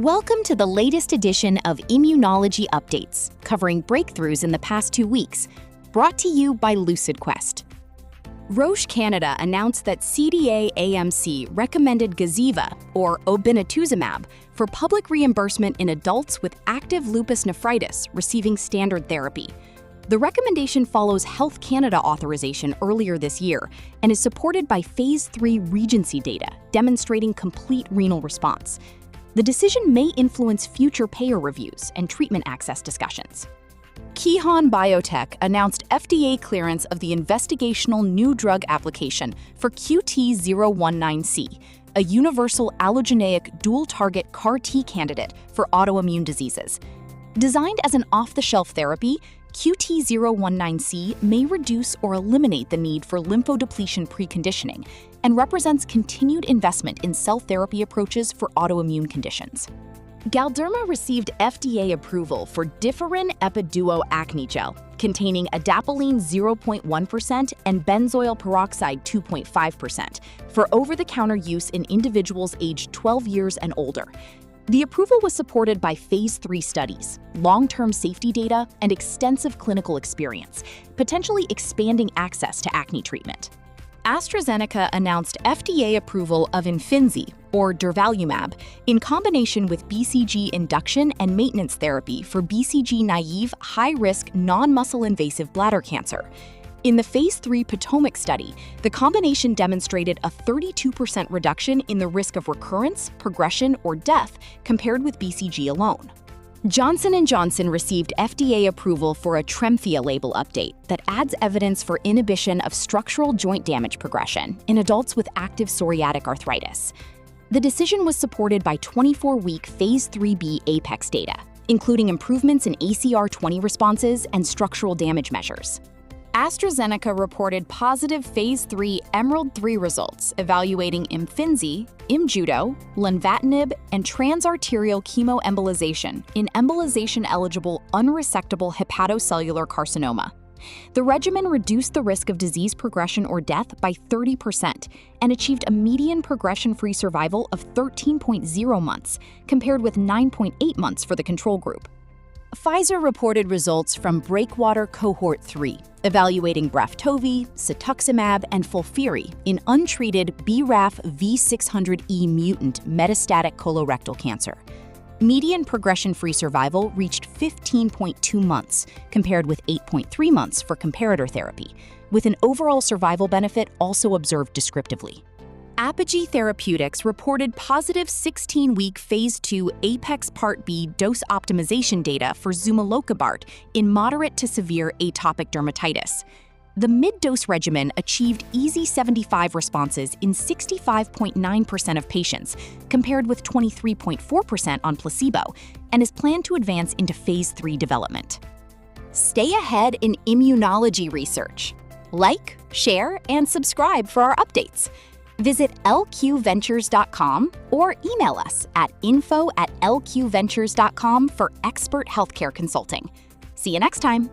Welcome to the latest edition of Immunology Updates, covering breakthroughs in the past 2 weeks, brought to you by LucidQuest. Roche Canada announced that CDA-AMC recommended Gazyva, or obinutuzumab, for public reimbursement in adults with active lupus nephritis receiving standard therapy. The recommendation follows Health Canada authorization earlier this year and is supported by Phase 3 Regency data demonstrating complete renal response. The decision may influence future payer reviews and treatment access discussions. Keyhon Biotech announced FDA clearance of the investigational new drug application for QT-019C, a universal allogeneic dual-target CAR-T candidate for autoimmune diseases. Designed as an off-the-shelf therapy, QT-019C may reduce or eliminate the need for lymphodepletion preconditioning and represents continued investment in cell therapy approaches for autoimmune conditions. Galderma received FDA approval for Differin Epiduo acne gel, containing adapalene 0.1% and benzoyl peroxide 2.5%, for over-the-counter use in individuals aged 12 years and older. The approval was supported by Phase 3 studies, long-term safety data, and extensive clinical experience, potentially expanding access to acne treatment. AstraZeneca announced FDA approval of Imfinzi, or durvalumab, in combination with BCG induction and maintenance therapy for BCG-naive, high-risk, non-muscle invasive bladder cancer. In the Phase 3 Potomac study, the combination demonstrated a 32% reduction in the risk of recurrence, progression, or death compared with BCG alone. Johnson & Johnson received FDA approval for a Tremfya label update that adds evidence for inhibition of structural joint damage progression in adults with active psoriatic arthritis. The decision was supported by 24-week Phase 3b APEX data, including improvements in ACR20 responses and structural damage measures. AstraZeneca reported positive Phase 3 EMERALD-3 results evaluating Imfinzi, Imjudo, lenvatinib, and transarterial chemoembolization in embolization-eligible unresectable hepatocellular carcinoma. The regimen reduced the risk of disease progression or death by 30% and achieved a median progression-free survival of 13.0 months, compared with 9.8 months for the control group. Pfizer reported results from Breakwater Cohort 3, evaluating Braftovi, cetuximab, and FOLFIRI in untreated BRAF V600E-mutant metastatic colorectal cancer. Median progression-free survival reached 15.2 months, compared with 8.3 months for comparator therapy, with an overall survival benefit also observed descriptively. Apogee Therapeutics reported positive 16-week Phase 2 APEX Part B dose optimization data for Zumilokibart in moderate to severe atopic dermatitis. The mid-dose regimen achieved EASI-75 responses in 65.9% of patients, compared with 23.4% on placebo, and is planned to advance into Phase 3 development. Stay ahead in immunology research. Like, share, and subscribe for our updates. Visit lqventures.com or email us at info@lqventures.com for expert healthcare consulting. See you next time.